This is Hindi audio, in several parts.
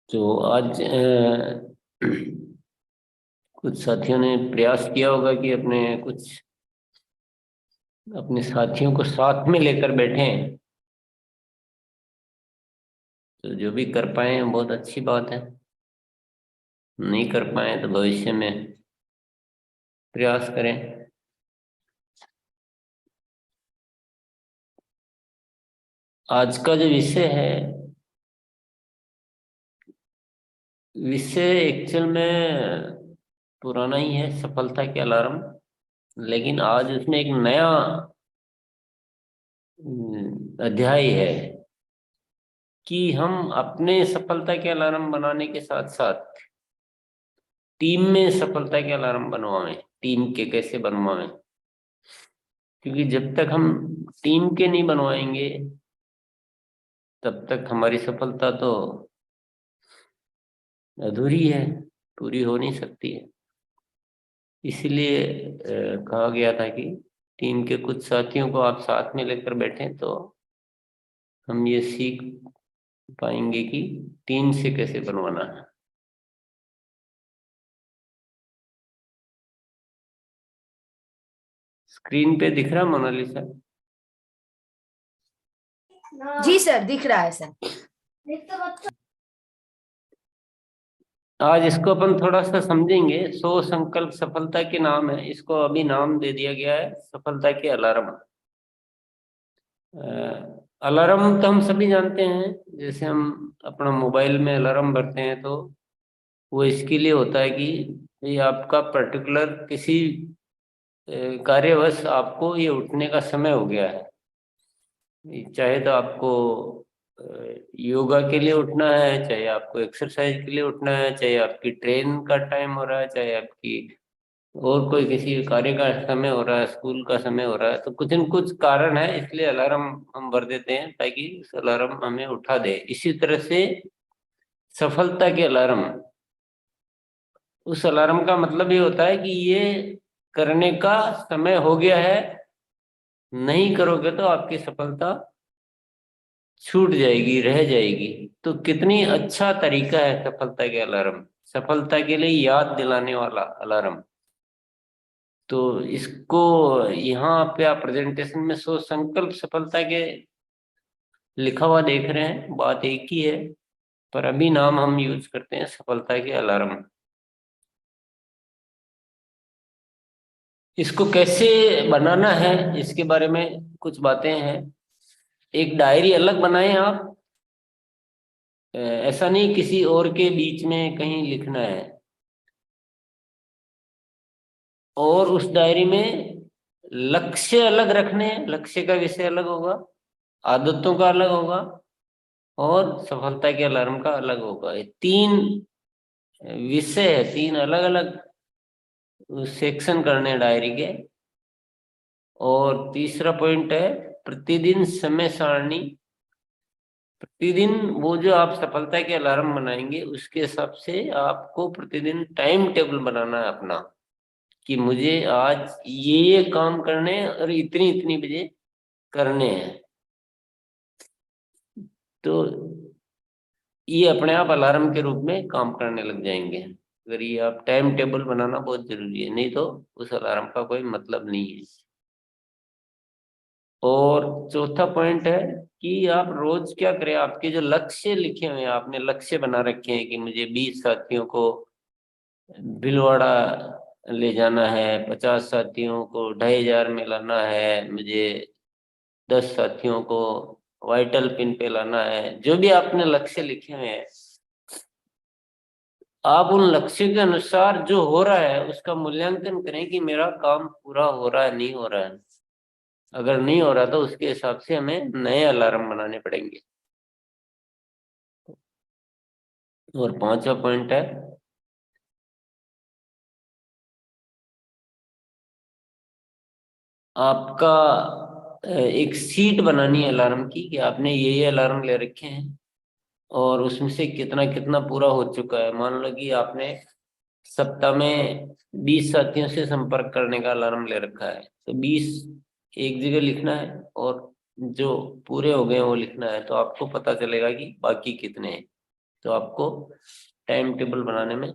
तो आज कुछ साथियों ने प्रयास किया होगा कि अपने साथियों को साथ में लेकर बैठें। तो जो भी कर पाए बहुत अच्छी बात है, नहीं कर पाए तो भविष्य में प्रयास करें। आज का जो विषय है, विषय एक्चुअल में पुराना ही है, सफलता के अलार्म। लेकिन आज उसमें एक नया अध्याय है कि हम अपने सफलता के अलार्म बनाने के साथ साथ टीम में सफलता के अलार्म बनवाएं। टीम के कैसे बनवाएं, क्योंकि जब तक हम टीम के नहीं बनवाएंगे तब तक हमारी सफलता तो अधूरी है, पूरी हो नहीं सकती है। इसलिए कहा गया था कि टीम के कुछ साथियों को आप साथ में लेकर बैठें तो हम ये सीख पाएंगे कि टीम से कैसे बनवाना है। स्क्रीन पे दिख रहा मोनालिसा? जी सर, दिख रहा है सर। आज इसको अपन थोड़ा सा समझेंगे। 100 संकल्प सफलता के नाम है, इसको अभी नाम दे दिया गया है सफलता के अलार्म। अलार्म तो हम सभी जानते हैं, जैसे हम अपना मोबाइल में अलार्म भरते हैं तो वो इसके लिए होता है कि ये आपका पर्टिकुलर किसी कार्यवश आपको ये उठने का समय हो गया है। चाहे तो आपको अ, योगा के लिए उठना है, चाहे आपको एक्सरसाइज के लिए उठना है, चाहे आपकी ट्रेन का टाइम हो रहा है, चाहे आपकी और कोई किसी कार्य का समय हो रहा है, स्कूल का समय हो रहा है, तो कुछ न कुछ कारण है, इसलिए अलार्म हम भर देते हैं ताकि उस अलार्म हमें उठा दे। इसी तरह से सफलता के अलार्म, उस अलार्म का मतलब ये होता है कि ये करने का समय हो गया है, नहीं करोगे तो आपकी सफलता छूट जाएगी, रह जाएगी। तो कितनी अच्छा तरीका है सफलता के अलार्म, सफलता के लिए याद दिलाने वाला अलार्म। तो इसको यहाँ पे आप प्रेजेंटेशन में 100 संकल्प सफलता के लिखा हुआ देख रहे हैं, बात एक ही है, पर अभी नाम हम यूज करते हैं सफलता के अलार्म। इसको कैसे बनाना है इसके बारे में कुछ बातें हैं। एक डायरी अलग बनाएं आप। ऐसा नहीं किसी और के बीच में कहीं लिखना है। और उस डायरी में लक्ष्य अलग रखने हैं, लक्ष्य का विषय अलग होगा, आदतों का अलग होगा और सफलता के अलार्म का अलग होगा। ये तीन विषय है, तीन अलग अलग सेक्शन करने हैं डायरी के। और तीसरा पॉइंट है प्रतिदिन समय सारणी। प्रतिदिन वो जो आप सफलता के अलार्म बनाएंगे उसके हिसाब से आपको प्रतिदिन टाइम टेबल बनाना है अपना, कि मुझे आज ये काम करने हैं और इतनी इतनी बजे करने हैं। तो ये अपने आप अलार्म के रूप में काम करने लग जाएंगे। अगर ये आप टाइम टेबल बनाना बहुत जरूरी है, नहीं तो उस अलार्म का कोई मतलब नहीं है। और चौथा पॉइंट है कि आप रोज क्या करें। आपके जो लक्ष्य लिखे हुए हैं, आपने लक्ष्य बना रखे हैं कि मुझे 20 साथियों को भीलवाड़ा ले जाना है, 50 साथियों को 2500 में लाना है, मुझे 10 साथियों को वाइटल पिन पे लाना है। जो भी आपने लक्ष्य लिखे हुए हैं, आप उन लक्ष्य के अनुसार जो हो रहा है उसका मूल्यांकन करें कि मेरा काम पूरा हो रहा है, नहीं हो रहा है। अगर नहीं हो रहा तो उसके हिसाब से हमें नए अलार्म बनाने पड़ेंगे। और पांचवा पॉइंट है आपका एक सीट बनानी है अलार्म की, कि आपने ये अलार्म ले रखे हैं और उसमें से कितना कितना पूरा हो चुका है। मान लो कि आपने सप्ताह में 20 साथियों से संपर्क करने का अलार्म ले रखा है, तो 20 एक जगह लिखना है और जो पूरे हो गए वो लिखना है, तो आपको पता चलेगा कि बाकी कितने हैं। तो आपको टाइम टेबल बनाने में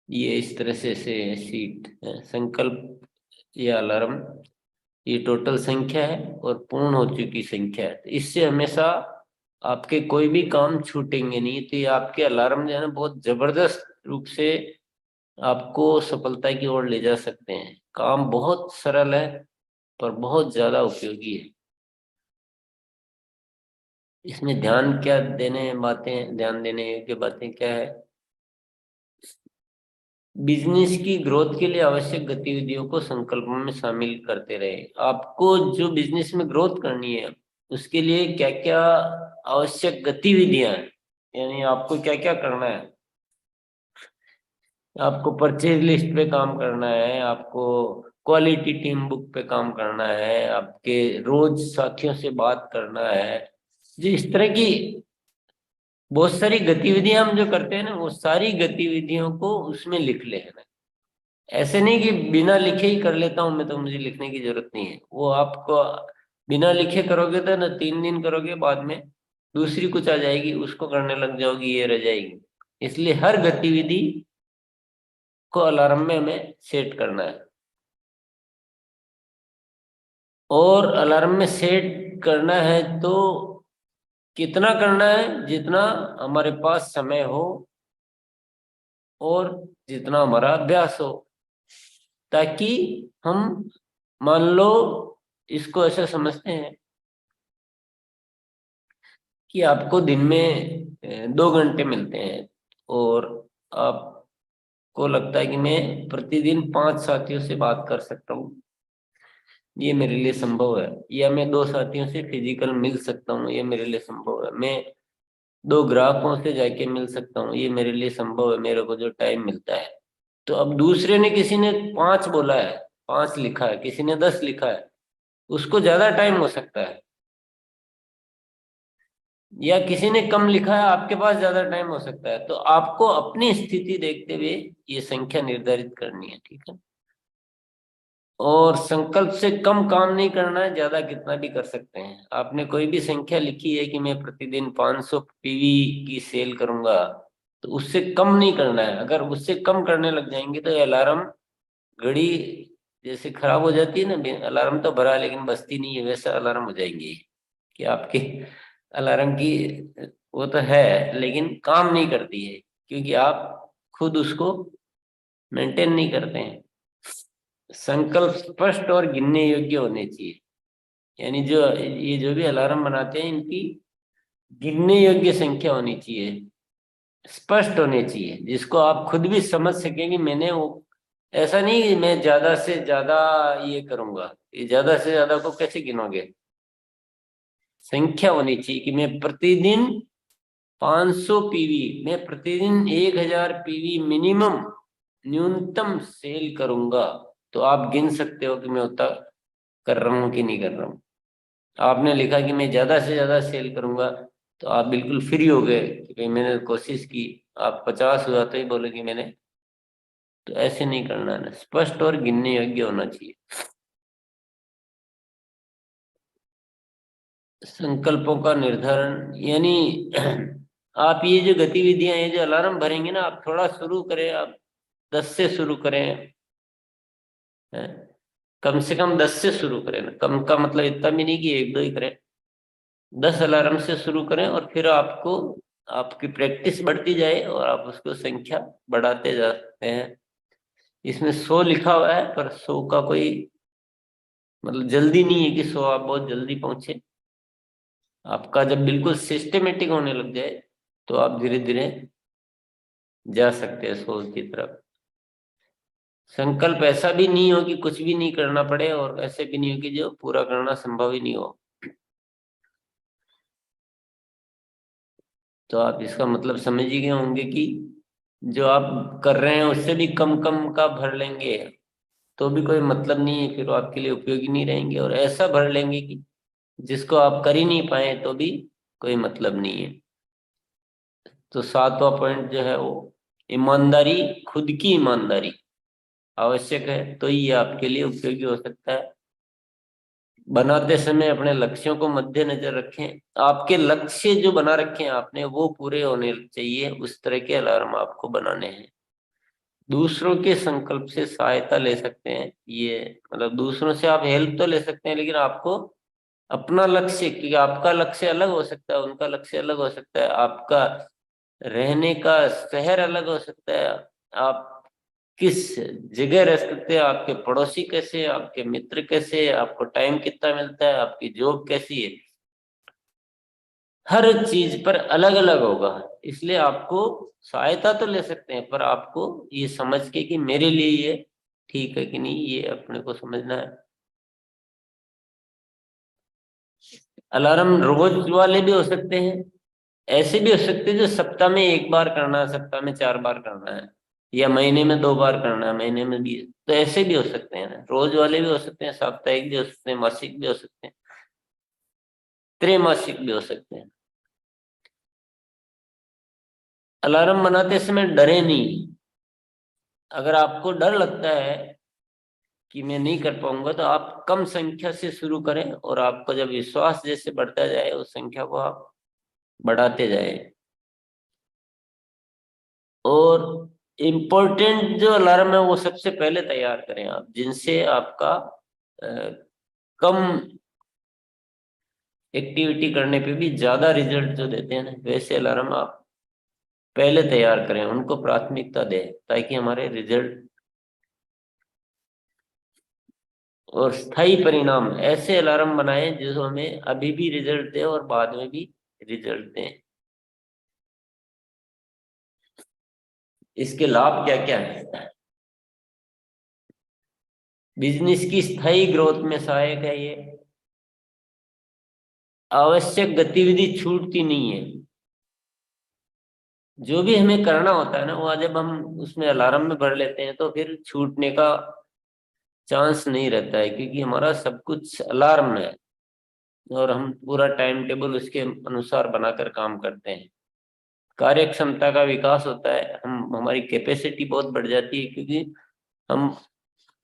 ये इस तरह से सीट संकल्प, ये अलार्म, ये टोटल संख्या है और पूर्ण हो चुकी संख्या है। तो इससे हमेशा आपके कोई भी काम छूटेंगे नहीं। तो ये आपके अलार्म जो है ना बहुत जबरदस्त रूप से आपको सफलता की ओर ले जा सकते हैं। काम बहुत सरल है पर बहुत ज्यादा उपयोगी है। इसमें ध्यान देने योग्य बातें क्या है? बिजनेस की ग्रोथ के लिए आवश्यक गतिविधियों को संकल्पों में शामिल करते रहे। आपको जो बिजनेस में ग्रोथ करनी है उसके लिए क्या क्या आवश्यक गतिविधियां हैं, यानी आपको क्या क्या करना है। आपको परचेज लिस्ट पे काम करना है, आपको क्वालिटी टीम बुक पे काम करना है, आपके रोज साथियों से बात करना है। जो इस तरह की बहुत सारी गतिविधियां हम जो करते हैं ना, वो सारी गतिविधियों को उसमें लिख लेना। ऐसे नहीं कि बिना लिखे ही कर लेता हूं मैं, तो मुझे लिखने की जरूरत नहीं है। वो आपको बिना लिखे करोगे तो ना 3 दिन करोगे, बाद में दूसरी कुछ आ जाएगी, उसको करने लग जाओगी, ये रह जाएगी। इसलिए हर गतिविधि को अलार्म में हमें सेट करना है। और अलार्म में सेट करना है तो कितना करना है? जितना हमारे पास समय हो और जितना हमारा अभ्यास हो, ताकि हम, मान लो इसको ऐसा समझते हैं कि आपको दिन में 2 घंटे मिलते हैं और आपको लगता है कि मैं प्रतिदिन 5 साथियों से बात कर सकता हूँ, ये मेरे लिए संभव है। या मैं 2 साथियों से फिजिकल मिल सकता हूँ, ये मेरे लिए संभव है। मैं 2 ग्राहकों से जाके मिल सकता हूँ, ये मेरे लिए संभव है, मेरे को जो टाइम मिलता है। तो अब दूसरे ने, किसी ने 5 बोला है, 5 लिखा है, किसी ने 10 लिखा है, उसको ज्यादा टाइम हो सकता है। या किसी ने कम लिखा है, आपके पास ज्यादा टाइम हो सकता है। तो आपको अपनी स्थिति देखते हुए ये संख्या निर्धारित करनी है, ठीक है। और संकल्प से कम काम नहीं करना है, ज्यादा कितना भी कर सकते हैं। आपने कोई भी संख्या लिखी है कि मैं प्रतिदिन 500 पीवी की सेल करूंगा, तो उससे कम नहीं करना है। अगर उससे कम करने लग जाएंगे तो ये अलार्म घड़ी जैसे खराब हो जाती है ना, अलार्म तो भरा लेकिन बजती नहीं है, वैसा अलार्म हो जाएंगे कि आपके अलार्म की वो तो है लेकिन काम नहीं करती है, क्योंकि आप खुद उसको मेंटेन नहीं करते हैं। संकल्प स्पष्ट और गिनने योग्य होने चाहिए। यानी जो ये जो भी अलार्म बनाते हैं, इनकी गिनने योग्य संख्या होनी चाहिए, स्पष्ट होनी चाहिए, जिसको आप खुद भी समझ सकें कि मैंने वो, ऐसा नहीं कि मैं ज्यादा से ज्यादा ये करूंगा। ये ज्यादा से ज्यादा को कैसे गिनोगे? संख्या होनी चाहिए कि मैं प्रतिदिन 500 पीवी, मैं प्रतिदिन 1000 पीवी मिनिमम, न्यूनतम सेल करूंगा। तो आप गिन सकते हो कि मैं उतना कर रहा हूँ कि नहीं कर रहा हूँ। आपने लिखा कि मैं ज्यादा से ज्यादा सेल करूंगा, तो आप बिल्कुल फ्री हो गए कि भाई मैंने कोशिश की। आप 50 हुआ तो ही बोलोगे मैंने। तो ऐसे नहीं करना है ना, स्पष्ट और गिनने योग्य होना चाहिए। संकल्पों का निर्धारण, यानी आप ये जो गतिविधियां, ये जो अलार्म भरेंगे ना, आप थोड़ा शुरू करें, आप 10 से शुरू करें, हैं? कम से कम 10 से शुरू करें ना। कम का मतलब इतना भी नहीं कि 1-2 ही करें, 10 अलार्म से शुरू करें और फिर आपको, आपकी प्रैक्टिस बढ़ती जाए और आप उसको संख्या बढ़ाते जा सकते हैं। इसमें 100 लिखा हुआ है, पर 100 का कोई मतलब जल्दी नहीं है कि 100 आप बहुत जल्दी पहुंचे। आपका जब बिल्कुल सिस्टमेटिक होने लग जाए तो आप धीरे धीरे जा सकते हैं 100 की तरफ। संकल्प ऐसा भी नहीं हो कि कुछ भी नहीं करना पड़े, और ऐसे भी नहीं हो कि जो पूरा करना संभव ही नहीं हो। तो आप इसका मतलब समझ ही गए होंगे कि जो आप कर रहे हैं उससे भी कम कम का भर लेंगे तो भी कोई मतलब नहीं है, फिर वो आपके लिए उपयोगी नहीं रहेंगे। और ऐसा भर लेंगे कि जिसको आप कर ही नहीं पाए तो भी कोई मतलब नहीं है। तो 7वां पॉइंट जो है वो ईमानदारी, खुद की ईमानदारी आवश्यक है, तो ये आपके लिए उपयोगी हो सकता है। बनाते समय अपने लक्ष्यों को मद्देनजर रखें। आपके लक्ष्य जो बना रखे हैं आपने वो पूरे होने चाहिए, उस तरह के अलार्म आपको बनाने हैं। दूसरों के संकल्प से सहायता ले सकते हैं, ये मतलब दूसरों से आप हेल्प तो ले सकते हैं, लेकिन आपको अपना लक्ष्य, कि आपका लक्ष्य अलग हो सकता है, उनका लक्ष्य अलग हो सकता है, आपका रहने का शहर अलग हो सकता है, आप किस जगह रह सकते हैं, आपके पड़ोसी कैसे हैं, आपके मित्र कैसे हैं, आपको टाइम कितना मिलता है, आपकी जॉब कैसी है, हर चीज पर अलग अलग होगा। इसलिए आपको सहायता तो ले सकते हैं, पर आपको ये समझ के कि मेरे लिए ये ठीक है कि नहीं, ये अपने को समझना है। अलार्म रोज वाले भी हो सकते हैं, ऐसे भी हो सकते हैं जो सप्ताह में एक बार करना है, सप्ताह में 4 बार करना है, या महीने में 2 बार करना है, महीने में 20, तो ऐसे भी हो सकते हैं। रोज वाले भी हो सकते हैं, साप्ताहिक भी हो सकते हैं, मासिक भी हो सकते हैं, त्रैमासिक भी हो सकते हैं। अलार्म बनाते समय डरे नहीं। अगर आपको डर लगता है कि मैं नहीं कर पाऊंगा, तो आप कम संख्या से शुरू करें, और आपको जब विश्वास जैसे बढ़ता जाए उस संख्या को आप बढ़ाते जाए। और इम्पोर्टेंट जो अलार्म है वो सबसे पहले तैयार करें आप, जिनसे आपका कम एक्टिविटी करने पे भी ज्यादा रिजल्ट जो देते हैं ना, वैसे अलार्म आप पहले तैयार करें, उनको प्राथमिकता दें, ताकि हमारे रिजल्ट और स्थायी परिणाम ऐसे अलार्म बनाएं जो हमें अभी भी रिजल्ट दे और बाद में भी रिजल्ट दें। इसके लाभ क्या क्या है? बिजनेस की स्थायी ग्रोथ में सहायक है ये। आवश्यक गतिविधि छूटती नहीं है। जो भी हमें करना होता है ना, वो जब हम उसमें अलार्म में भर लेते हैं तो फिर छूटने का चांस नहीं रहता है, क्योंकि हमारा सब कुछ अलार्म में है और हम पूरा टाइम टेबल उसके अनुसार बनाकर काम करते हैं। कार्य क्षमता का विकास होता है, हम हमारी कैपेसिटी बहुत बढ़ जाती है, क्योंकि हम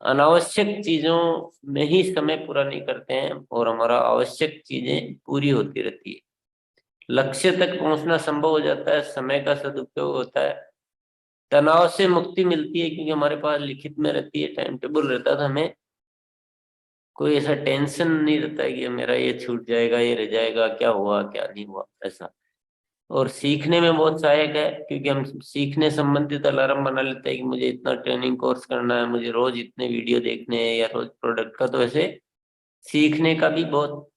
अनावश्यक चीजों में ही समय पूरा नहीं करते हैं और हमारा आवश्यक चीजें पूरी होती रहती है। लक्ष्य तक पहुंचना संभव हो जाता है, समय का सदुपयोग होता है, तनाव से मुक्ति मिलती है, क्योंकि हमारे पास लिखित में रहती है, टाइम टेबल रहता है, तो हमें कोई ऐसा टेंशन नहीं रहता है कि मेरा ये छूट जाएगा, ये रह जाएगा, क्या हुआ क्या नहीं हुआ, ऐसा। और सीखने में बहुत सहायक है, क्योंकि हम सीखने संबंधित अलार्म बना लेते हैं कि मुझे इतना ट्रेनिंग कोर्स करना है, मुझे रोज इतने वीडियो देखने हैं, या रोज प्रोडक्ट का, तो ऐसे सीखने का भी बहुत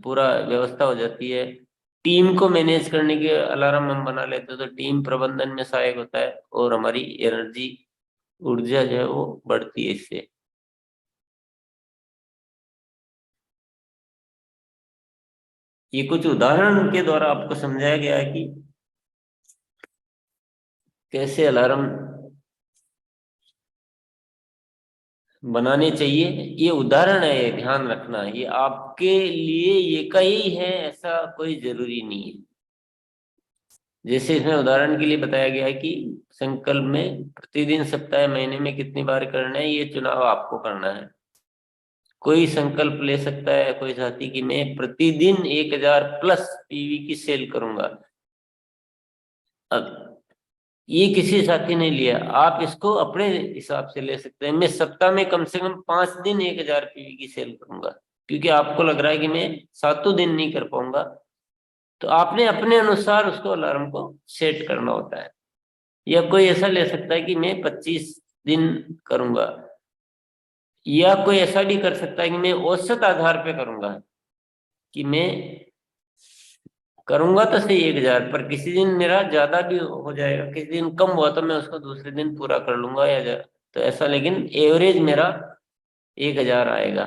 पूरा व्यवस्था हो जाती है। टीम को मैनेज करने के अलार्म हम बना लेते हैं, तो टीम प्रबंधन में सहायक होता है और हमारी एनर्जी, ऊर्जा जो है वो बढ़ती है इससे। ये कुछ उदाहरण के द्वारा आपको समझाया गया है कि कैसे अलार्म बनाने चाहिए। ये उदाहरण है, ये ध्यान रखना, ये आपके लिए ये का ही है, ऐसा कोई जरूरी नहीं है। जैसे इसमें उदाहरण के लिए बताया गया है कि संकल्प में प्रतिदिन, सप्ताह, महीने में कितनी बार करना है, ये चुनाव आपको करना है। कोई संकल्प ले सकता है कोई साथी कि मैं प्रतिदिन 1000 प्लस पीवी की सेल करूंगा। अब ये किसी साथी ने लिया, आप इसको अपने हिसाब से ले सकते हैं। मैं सप्ताह में कम से कम 5 दिन 1000 पीवी की सेल करूंगा, क्योंकि आपको लग रहा है कि मैं 7 दिन नहीं कर पाऊंगा, तो आपने अपने अनुसार उसको अलार्म को सेट करना होता है। या कोई ऐसा ले सकता है कि मैं 25 दिन करूंगा, या कोई ऐसा भी कर सकता है कि मैं औसत आधार पे करूंगा, कि मैं करूंगा तो सही 1000, पर किसी दिन मेरा ज्यादा भी हो जाएगा, किसी दिन कम हुआ तो मैं उसको दूसरे दिन पूरा कर लूंगा, तो ऐसा, लेकिन एवरेज मेरा 1000 आएगा।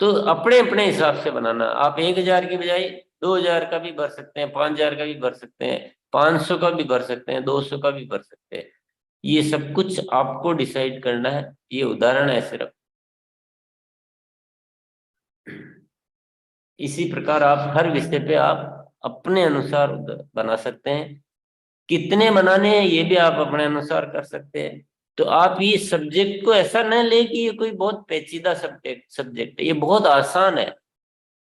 तो अपने अपने हिसाब से बनाना। आप 1000 की बजाय 2000 का भी भर सकते हैं, 5000 का भी भर सकते हैं, 500 का भी भर सकते हैं, 200 का भी भर सकते हैं। ये सब कुछ आपको डिसाइड करना है। ये उदाहरण है सिर्फ। इसी प्रकार आप हर विषय पे आप अपने अनुसार बना सकते हैं। कितने बनाने हैं ये भी आप अपने अनुसार कर सकते हैं। तो आप ये सब्जेक्ट को ऐसा न ले कि ये कोई बहुत पेचीदा सब्जेक्ट सब्जेक्ट है, ये बहुत आसान है।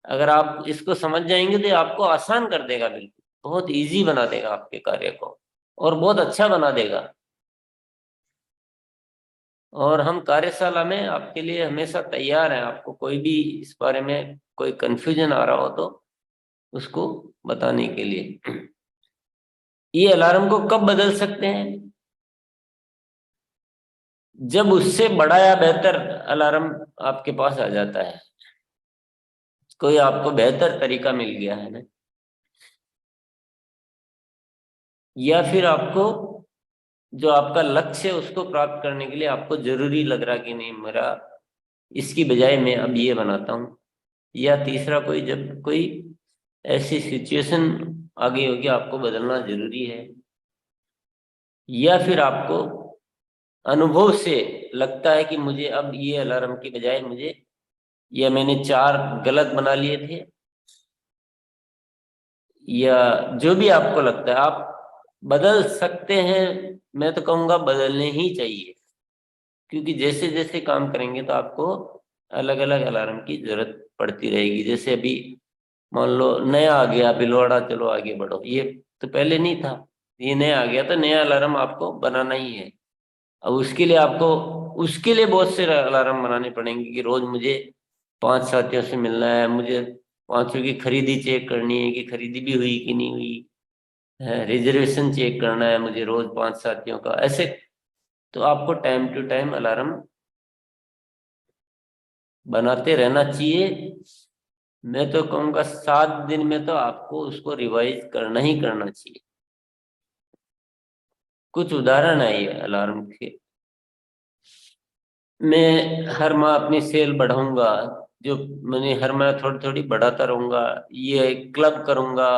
अगर आप इसको समझ जाएंगे तो ये आपको आसान कर देगा, बिल्कुल बहुत इजी बना देगा आपके कार्य को, और बहुत अच्छा बना देगा। और हम कार्यशाला में आपके लिए हमेशा तैयार हैं, आपको कोई भी इस बारे में कोई कंफ्यूजन आ रहा हो तो उसको बताने के लिए। ये अलार्म को कब बदल सकते हैं? जब उससे बड़ा या बेहतर अलार्म आपके पास आ जाता है, कोई आपको बेहतर तरीका मिल गया है ना, या फिर आपको जो आपका लक्ष्य है उसको प्राप्त करने के लिए आपको जरूरी लग रहा कि नहीं, मेरा इसकी बजाय मैं अब ये बनाता हूँ। या तीसरा, कोई जब कोई ऐसी सिचुएशन आ गई होगी आपको बदलना जरूरी है, या फिर आपको अनुभव से लगता है कि मुझे अब ये अलार्म की बजाय मुझे, या मैंने चार गलत बना लिए थे, या जो भी आपको लगता है आप बदल सकते हैं। मैं तो कहूँगा बदलने ही चाहिए, क्योंकि जैसे जैसे काम करेंगे तो आपको अलग अलग अलार्म की जरूरत पड़ती रहेगी। जैसे अभी मान लो नया आ गया बिलवाड़ा, चलो आगे बढ़ो, ये तो पहले नहीं था, ये नया आ गया तो नया अलार्म आपको बनाना ही है। अब उसके लिए बहुत से अलार्म बनाने पड़ेंगे कि रोज मुझे 5 साथियों से मिलना है, मुझे पांचों की खरीदी चेक करनी है कि खरीदी भी हुई कि नहीं हुई है, रिजर्वेशन चेक करना है मुझे रोज 5 साथियों का, ऐसे। तो आपको टाइम टू टाइम अलार्म बनाते रहना चाहिए। मैं तो कहूँगा 7 दिन में तो आपको उसको रिवाइज करना ही करना चाहिए। कुछ उदाहरण है ये अलार्म के। मैं हर माह अपनी सेल बढ़ाऊंगा, जो मैंने हर माह थोड़ी थोड़ी बढ़ाता रहूंगा। ये क्लब करूंगा,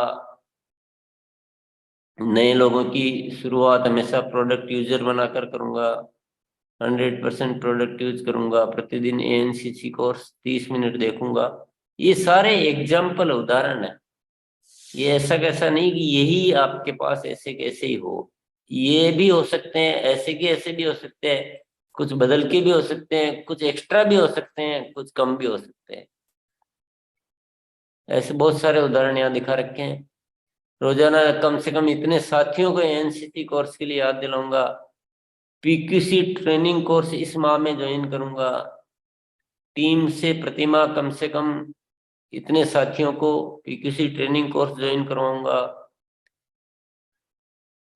नए लोगों की शुरुआत हमेशा प्रोडक्ट यूजर बनाकर करूंगा, 100% प्रोडक्ट यूज करूंगा, प्रतिदिन एएनसीसी कोर्स 30 मिनट देखूंगा। ये सारे एग्जाम्पल उदाहरण है। ये ऐसा कैसा नहीं कि यही आपके पास ऐसे कैसे ही हो, ये भी हो सकते हैं, ऐसे के ऐसे भी हो सकते हैं, कुछ बदल के भी हो सकते हैं, कुछ एक्स्ट्रा भी हो सकते हैं, कुछ कम भी हो सकते हैं। ऐसे बहुत सारे उदाहरण यहाँ दिखा रखे हैं। रोजाना कम से कम इतने साथियों को एनसीसी कोर्स के लिए याद दिलाऊंगा, पीक्यूसी ट्रेनिंग कोर्स इस माह में ज्वाइन करूंगा, टीम से प्रतिमा कम से कम इतने साथियों को पीक्यूसी ट्रेनिंग कोर्स ज्वाइन करवाऊंगा,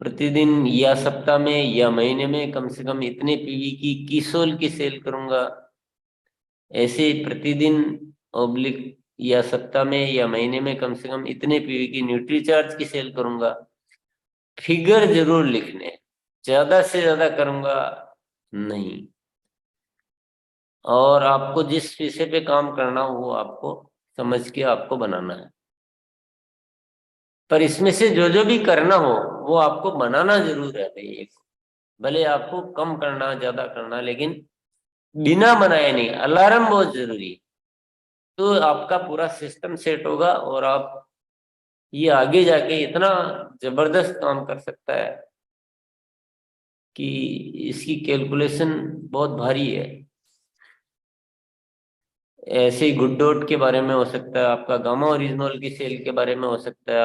प्रतिदिन या सप्ताह में या महीने में कम से कम इतने पीवी की कीसोल की सेल करूंगा, ऐसे प्रतिदिन ऑब्लिक या सप्ताह में या महीने में कम से कम इतने पीवी की न्यूट्रीचार्ज की सेल करूंगा। फिगर जरूर लिखने, ज्यादा से ज्यादा करूंगा नहीं। और आपको जिस विषय पे काम करना हो वो आपको समझ के आपको बनाना है, पर इसमें से जो जो भी करना हो वो आपको बनाना जरूर है भाई। भले आपको कम करना ज्यादा करना, लेकिन बिना बनाए नहीं। अलार्म बहुत जरूरी है, तो आपका पूरा सिस्टम सेट होगा और आप ये आगे जाके इतना जबरदस्त काम कर सकता है कि इसकी कैलकुलेशन बहुत भारी है। ऐसे ही गुड डॉट के बारे में हो सकता है, आपका गामा ओरिजिनल की सेल के बारे में हो सकता है,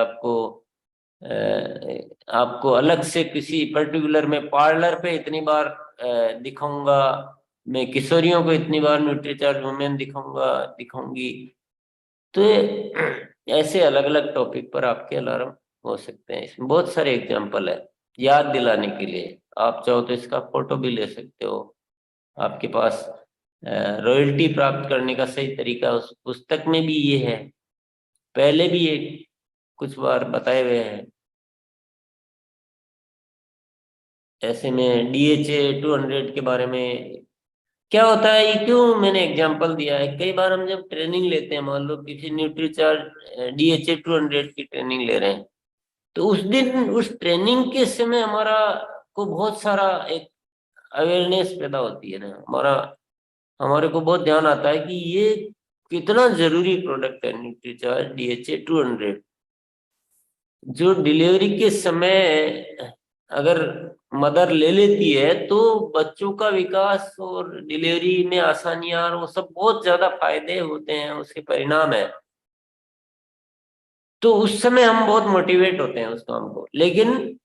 आपको अलग से किसी पर्टिकुलर में पार्लर पे इतनी बार दिखाऊंगा, मैं किशोरियों को इतनी बार न्यूट्रीचार्ज वुमेन दिखाऊंगा दिखाऊंगी। तो ऐसे अलग अलग टॉपिक पर आपके अलार्म हो सकते हैं। इसमें बहुत सारे एग्जाम्पल है याद दिलाने के लिए। आप चाहो तो इसका फोटो भी ले सकते हो। आपके पास रॉयल्टी प्राप्त करने का सही तरीका उस पुस्तक में भी ये है, पहले भी ये कुछ बार बताए हुए हैं। ऐसे में DHA 200 के बारे में क्या होता है, ये क्यों मैंने एग्जांपल दिया है, कई बार हम जब ट्रेनिंग लेते हैं, मान लो किसी न्यूट्रीचार्ज DHA 200 की ट्रेनिंग ले रहे हैं, तो उस दिन उस ट्रेनिंग के समय हमारा को बहुत सारा एक अवेयरनेस पैदा होती है ना, हमारे को बहुत ध्यान आता है कि ये कितना जरूरी प्रोडक्ट है न्यूट्रीचार्ज DHA 200। जो डिलीवरी के समय अगर मदर ले लेती है तो बच्चों का विकास और डिलीवरी में आसानियां और वो सब बहुत ज्यादा फायदे होते हैं, उसके परिणाम है। तो उस समय हम बहुत मोटिवेट होते हैं उस काम को, लेकिन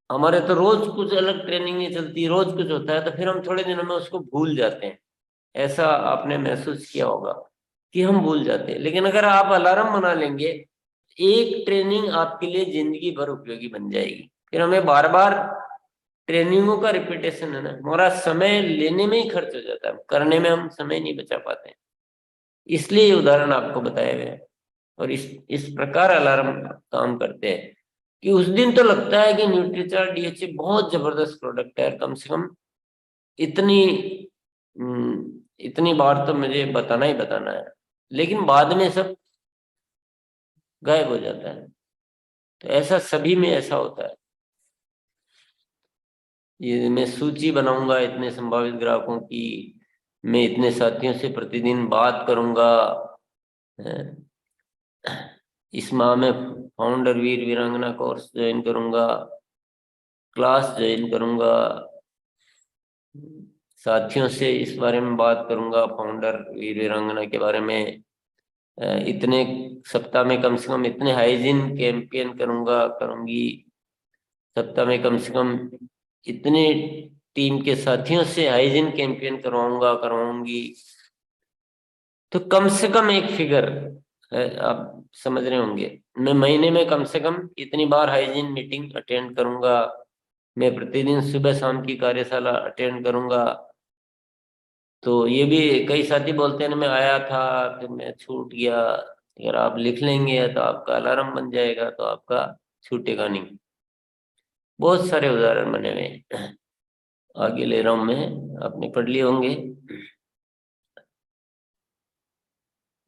हमारे तो रोज कुछ अलग ट्रेनिंग चलती है, रोज कुछ होता है, तो फिर हम थोड़े दिनों में उसको भूल जाते हैं। ऐसा आपने महसूस किया होगा कि हम भूल जाते हैं। लेकिन अगर आप अलार्म बना लेंगे, एक ट्रेनिंग आपके लिए जिंदगी भर उपयोगी बन जाएगी। फिर हमें बार बार ट्रेनिंगों का रिपीटेशन है ना, हमारा समय लेने में ही खर्च हो जाता है, करने में हम समय नहीं बचा पाते हैं। इसलिए ये उदाहरण आपको बताया गया है। और इस प्रकार अलार्म काम करते हैं कि उस दिन तो लगता है कि न्यूट्रीचार्ट डीएचए बहुत जबरदस्त प्रोडक्ट है, कम से कम इतनी इतनी बार तो मुझे बताना ही बताना है, लेकिन बाद में सब गायब हो जाता है। तो ऐसा सभी में ऐसा होता है। ये मैं सूची बनाऊंगा इतने संभावित ग्राहकों की, मैं इतने साथियों से प्रतिदिन बात करूंगा, इस माह में फाउंडर वीर वीरांगना कोर्स ज्वाइन करूंगा, क्लास ज्वाइन करूंगा, साथियों से इस बारे में बात करूंगा, फाउंडर वीर वीरांगना के बारे में, इतने सप्ताह में कम से कम इतने हाइजीन कैंपेन करूंगा करूंगी, सप्ताह में कम से कम इतने टीम के साथियों से हाइजीन कैंपेन करवाऊंगा करवाऊंगी। तो कम से कम एक फिगर आप समझ रहे होंगे, मैं महीने में कम से कम इतनी बार हाइजीन मीटिंग अटेंड करूंगा, मैं प्रतिदिन सुबह शाम की कार्यशाला अटेंड करूंगा। तो ये भी कई साथी बोलते हैं ना, मैं आया था फिर मैं छूट गया। अगर आप लिख लेंगे तो आपका अलार्म बन जाएगा, तो आपका छूटेगा नहीं। बहुत सारे उदाहरण बने हुए हैं, आगे ले रहा हूं मैं, आपने पढ़ लिए होंगे।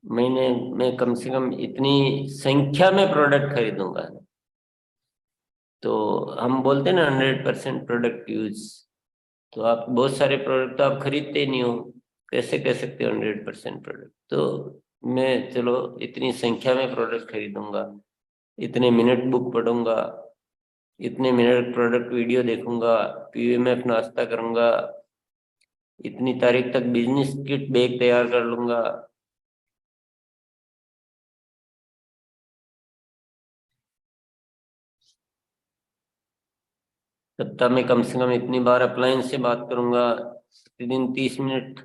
महीने में कम से कम इतनी संख्या में प्रोडक्ट खरीदूंगा। तो हम बोलते हैं ना 100% प्रोडक्ट यूज। तो आप बहुत सारे प्रोडक्ट तो आप खरीदते ही नहीं हो, कैसे कह सकते हो 100% प्रोडक्ट? तो मैं चलो इतनी संख्या में प्रोडक्ट खरीदूंगा, इतने मिनट बुक पढ़ूंगा, इतने मिनट प्रोडक्ट वीडियो देखूंगा, पीवीएमएफ नाश्ता करूंगा, इतनी तारीख तक बिजनेस किट बैग तैयार कर लूंगा। सप्ताह में कम से कम इतनी बार अप्लायंस से बात करूंगा, प्रतिदिन 30 मिनट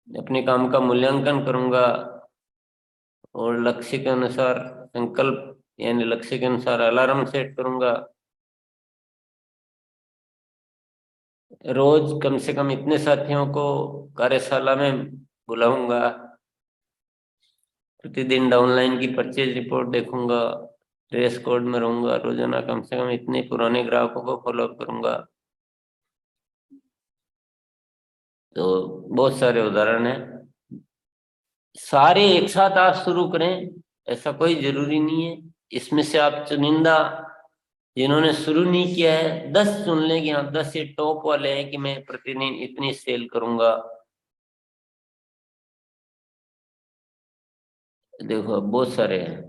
अपने काम का मूल्यांकन करूंगा, और लक्ष्य के अनुसार संकल्प यानी लक्ष्य के अनुसार अलार्म सेट करूंगा। रोज कम से कम इतने साथियों को कार्यशाला में बुलाऊंगा, प्रतिदिन डाउनलाइन की परचेज रिपोर्ट देखूंगा, ड्रेस कोड में रहूंगा, रोजाना कम से कम इतने पुराने ग्राहकों को फॉलोअप करूंगा। तो बहुत सारे उदाहरण हैं, सारे एक साथ आप शुरू करें ऐसा कोई जरूरी नहीं है। इसमें से आप चुनिंदा जिन्होंने शुरू नहीं किया है 10 चुन लें कि हाँ 10 ये टॉप वाले हैं कि मैं प्रतिदिन इतनी सेल करूंगा। देखो बहुत सारे हैं,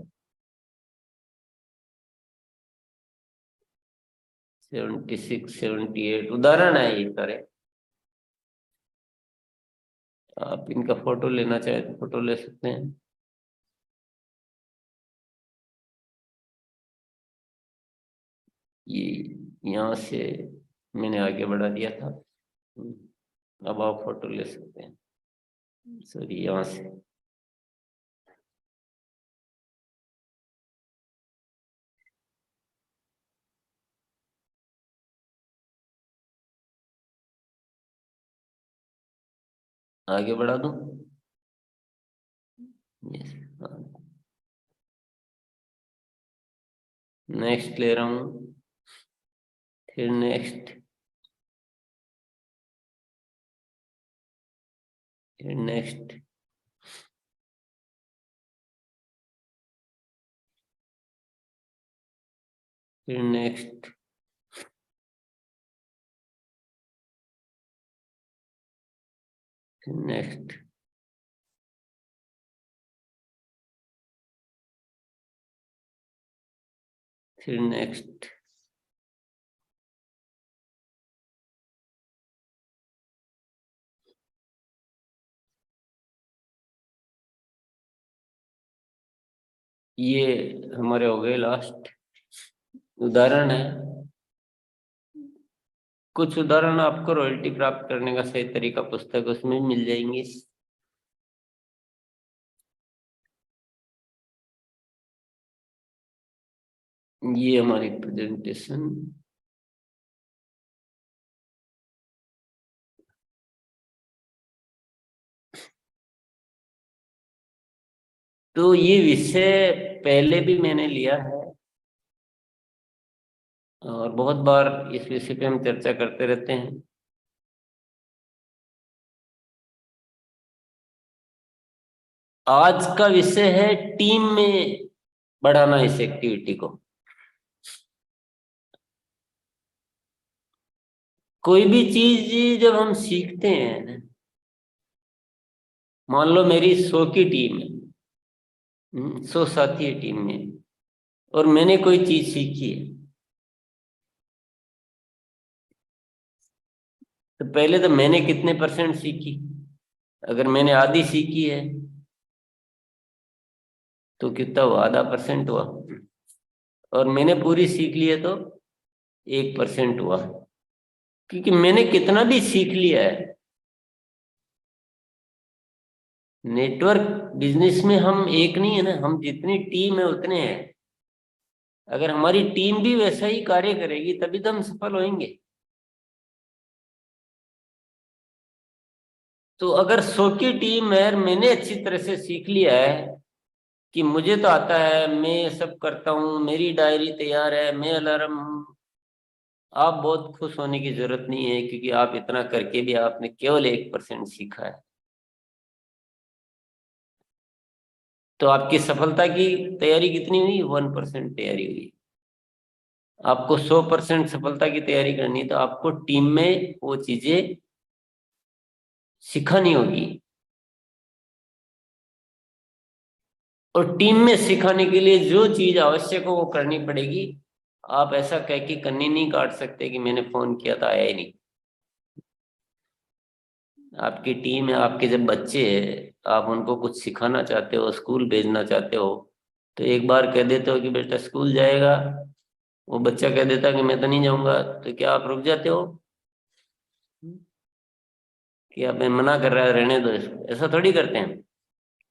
76 78 उदाहरण है ये सारे। आप इनका फोटो लेना चाहे तो फोटो ले सकते हैं। ये यहाँ से मैंने आगे बढ़ा दिया था। अब आप फोटो ले सकते हैं, सॉरी यहाँ से। आगे बढ़ा दूं? यस। नेक्स्ट ले रहा हूँ, फिर नेक्स्ट, फिर नेक्स्ट, फिर नेक्स्ट, फिर नेक्स्ट, फिर नेक्स्ट, ये हमारे हो गए लास्ट उदाहरण है। कुछ उदाहरण आपको रॉयल्टी प्राप्त करने का सही तरीका पुस्तक उसमें मिल जाएंगे। ये हमारी प्रेजेंटेशन तो ये विषय पहले भी मैंने लिया है और बहुत बार इस विषय पे हम चर्चा करते रहते हैं। आज का विषय है टीम में बढ़ाना इस एक्टिविटी को। कोई भी चीज जब हम सीखते हैं, मान लो मेरी 100 की टीम है, 100 साथी है टीम में, और मैंने कोई चीज सीखी है, तो पहले तो मैंने कितने परसेंट सीखी। अगर मैंने आधी सीखी है तो कितना हुआ, आधा परसेंट हुआ। और मैंने पूरी सीख ली है तो 1% हुआ। क्योंकि मैंने कितना भी सीख लिया है, नेटवर्क बिजनेस में हम एक नहीं है ना, हम जितनी टीम है उतने हैं। अगर हमारी टीम भी वैसा ही कार्य करेगी तभी तो हम सफल होंगे। तो अगर 100 की टीम है और मैंने अच्छी तरह से सीख लिया है कि मुझे तो आता है, मैं ये सब करता हूँ, मेरी डायरी तैयार है, मैं अलार्म हूँ, आप बहुत खुश होने की जरूरत नहीं है, क्योंकि आप इतना करके भी आपने केवल 1% सीखा है। तो आपकी सफलता की तैयारी कितनी हुई, 1% तैयारी हुई। आपको 100% सफलता की तैयारी करनी है तो आपको टीम में वो चीजें सिखानी होगी। और टीम में सिखाने के लिए जो चीज आवश्यक हो वो करनी पड़ेगी। आप ऐसा कह के कन्नी नहीं काट सकते कि मैंने फोन किया था आया ही नहीं। आपकी टीम है, आपके जब बच्चे हैं, आप उनको कुछ सिखाना चाहते हो, स्कूल भेजना चाहते हो, तो एक बार कह देते हो कि बेटा स्कूल जाएगा, वो बच्चा कह देता है कि मैं तो नहीं जाऊंगा, तो क्या आप रुक जाते हो कि आप मना कर रहा है रहने दो इसको? ऐसा थोड़ी करते हैं।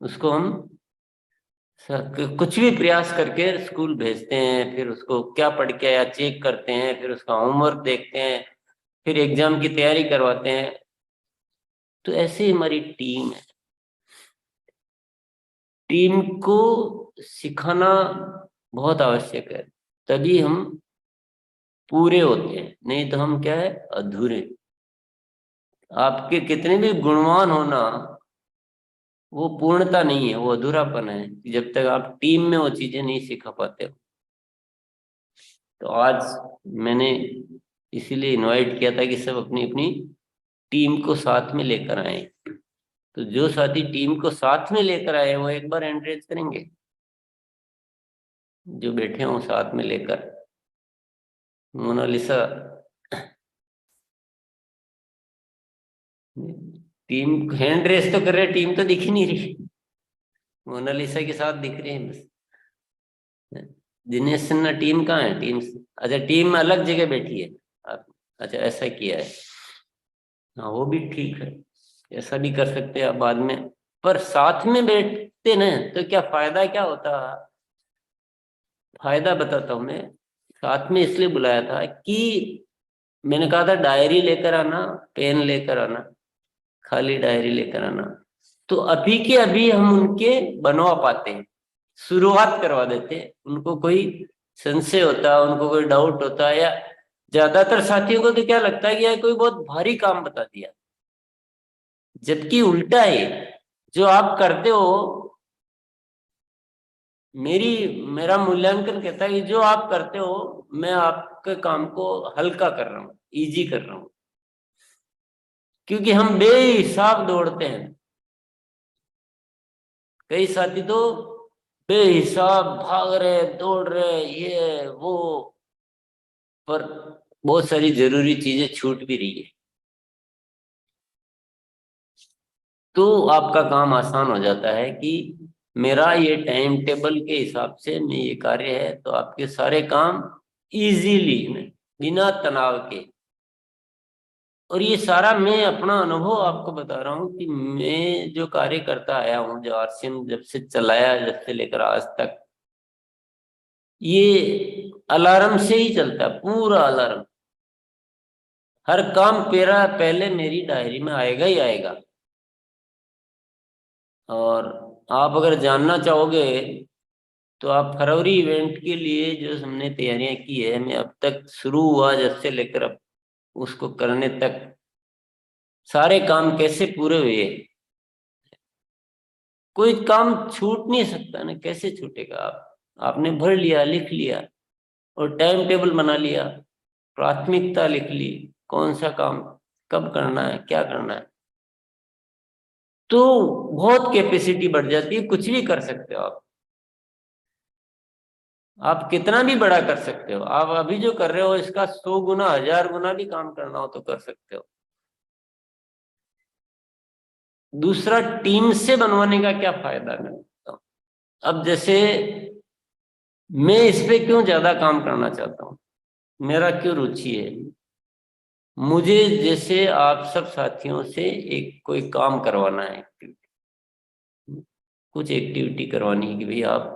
उसको हम कुछ भी प्रयास करके स्कूल भेजते हैं, फिर उसको क्या पढ़ के आया चेक करते हैं, फिर उसका होमवर्क देखते हैं, फिर एग्जाम की तैयारी करवाते हैं। तो ऐसे ही हमारी टीम है। टीम को सिखाना बहुत आवश्यक है, तभी हम पूरे होते हैं, नहीं तो हम क्या है, अधूरे। आपके कितने भी गुणवान होना, वो पूर्णता नहीं है, वो अधूरापन है जब तक आप टीम में वो चीजें नहीं सिखा पाते हो। तो आज मैंने इसीलिए इनवाइट किया था कि सब अपनी अपनी टीम को साथ में लेकर आए। तो जो साथी टीम को साथ में लेकर आए वो एक बार एंकरेज करेंगे, जो बैठे हों साथ में लेकर। मोनालिसा टीम हैंड रेस तो कर रहे, टीम तो दिख ही नहीं रही, मोनालिसा के साथ दिख रहे हैं बस। दिनेश सिन्हा टीम कहाँ है, टीम? अच्छा, टीम अलग जगह बैठी है। आप अच्छा ऐसा किया है, हाँ वो भी ठीक है, ऐसा भी कर सकते हैं आप बाद में। पर साथ में बैठते ना तो क्या फायदा क्या होता? फायदा बताता हूँ मैं। साथ में इसलिए बुलाया था कि मैंने कहा था डायरी लेकर आना, पेन लेकर आना, खाली डायरी लेकर आना। तो अभी के अभी हम उनके बनवा पाते हैं, शुरुआत करवा देते हैं। उनको कोई संशय होता है, उनको कोई डाउट होता है, या ज्यादातर साथियों को तो क्या लगता है कि यार कोई बहुत भारी काम बता दिया। जबकि उल्टा है, जो आप करते हो, मेरी मेरा मूल्यांकन कहता है कि जो आप करते हो मैं आपके काम को हल्का कर रहा हूँ, इजी कर रहा हूँ। क्योंकि हम बेहिसाब दौड़ते हैं, कई साथी तो बेहिसाब भाग रहे, दौड़ रहे, ये वो, पर बहुत सारी जरूरी चीजें छूट भी रही है। तो आपका काम आसान हो जाता है कि मेरा ये टाइम टेबल के हिसाब से मैं ये कार्य है, तो आपके सारे काम इजीली, बिना तनाव के। और ये सारा मैं अपना अनुभव आपको बता रहा हूँ कि मैं जो कार्य करता आया हूँ, जो आरसीएम जब से चलाया, जब से लेकर आज तक, ये अलार्म से ही चलता है, पूरा अलार्म। हर काम मेरा पहले मेरी डायरी में आएगा ही आएगा। और आप अगर जानना चाहोगे तो आप फरवरी इवेंट के लिए जो हमने तैयारियां की है, मैं अब तक शुरू हुआ जब से लेकर अब उसको करने तक, सारे काम कैसे पूरे हुए, कोई काम छूट नहीं सकता ना। कैसे छूटेगा? आपने भर लिया, लिख लिया, और टाइम टेबल बना लिया, प्राथमिकता लिख ली, कौन सा काम कब करना है, क्या करना है, तो बहुत कैपेसिटी बढ़ जाती है। कुछ भी कर सकते हो आप कितना भी बड़ा कर सकते हो। आप अभी जो कर रहे हो इसका 100 गुना, 1000 गुना भी काम करना हो तो कर सकते हो। दूसरा, टीम से बनवाने का क्या फायदा है, मैं बताता हूं। अब जैसे मैं इस पे क्यों ज्यादा काम करना चाहता हूँ, मेरा क्यों रुचि है, मुझे जैसे आप सब साथियों से एक कोई काम करवाना है, कुछ एक्टिविटी करवानी है कि भाई आप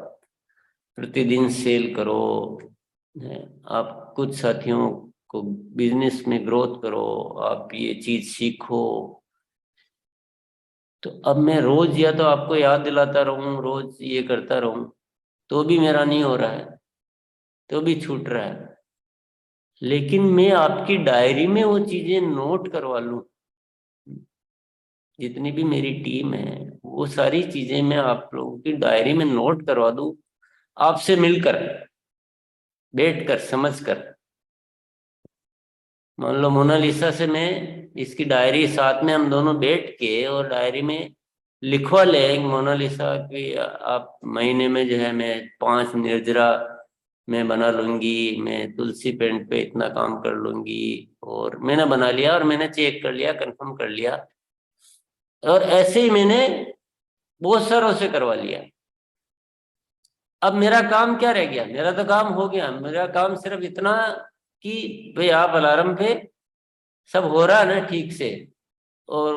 प्रतिदिन सेल करो, है, आप कुछ साथियों को बिजनेस में ग्रोथ करो, आप ये चीज सीखो। तो अब मैं रोज या तो आपको याद दिलाता रहूं, रोज ये करता रहूं, तो भी मेरा नहीं हो रहा है, तो भी छूट रहा है। लेकिन मैं आपकी डायरी में वो चीजें नोट करवा लूं, जितनी भी मेरी टीम है वो सारी चीजें मैं आप लोगों की डायरी में नोट करवा दूं, आपसे मिलकर, बैठकर, समझकर। मान लो मोनालिसा से मैं इसकी डायरी साथ में हम दोनों बैठ के और डायरी में लिखवा ले मोनालिसा की, आप महीने में जो है मैं 5 निर्जरा मैं बना लूंगी, मैं तुलसी पेंट पे इतना काम कर लूंगी। और मैंने बना लिया, और मैंने चेक कर लिया, कंफर्म कर लिया, और ऐसे ही मैंने बहुत सारों से करवा लिया। अब मेरा काम क्या रह गया? मेरा तो काम हो गया। मेरा काम सिर्फ इतना कि भाई आप अलार्म पे, सब हो रहा है ना ठीक से, और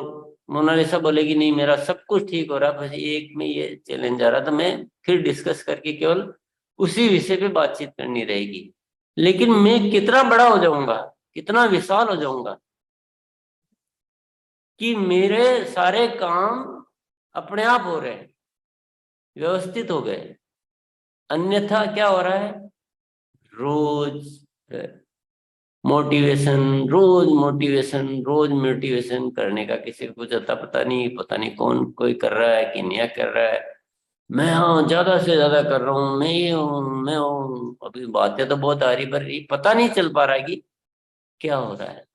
मोनालिसा बोलेगी नहीं मेरा सब कुछ ठीक हो रहा है, बस एक में ये चैलेंज आ रहा, तो मैं फिर डिस्कस करके केवल उसी विषय पे बातचीत करनी रहेगी। लेकिन मैं कितना बड़ा हो जाऊंगा, कितना विशाल हो जाऊंगा, कि मेरे सारे काम अपने आप हो रहे हैं, व्यवस्थित हो गए। अन्यथा क्या हो रहा है? रोज मोटिवेशन, रोज मोटिवेशन, रोज मोटिवेशन करने का किसी को कुछ आता पता नहीं, पता नहीं कौन कोई कर रहा है कि नहीं कर रहा है। मैं हाँ ज्यादा से ज्यादा कर रहा हूँ, मैं ये हूँ, मैं हूँ। अभी बातें तो बहुत आ रही, पर ये पता नहीं चल पा रहा है कि क्या हो रहा है।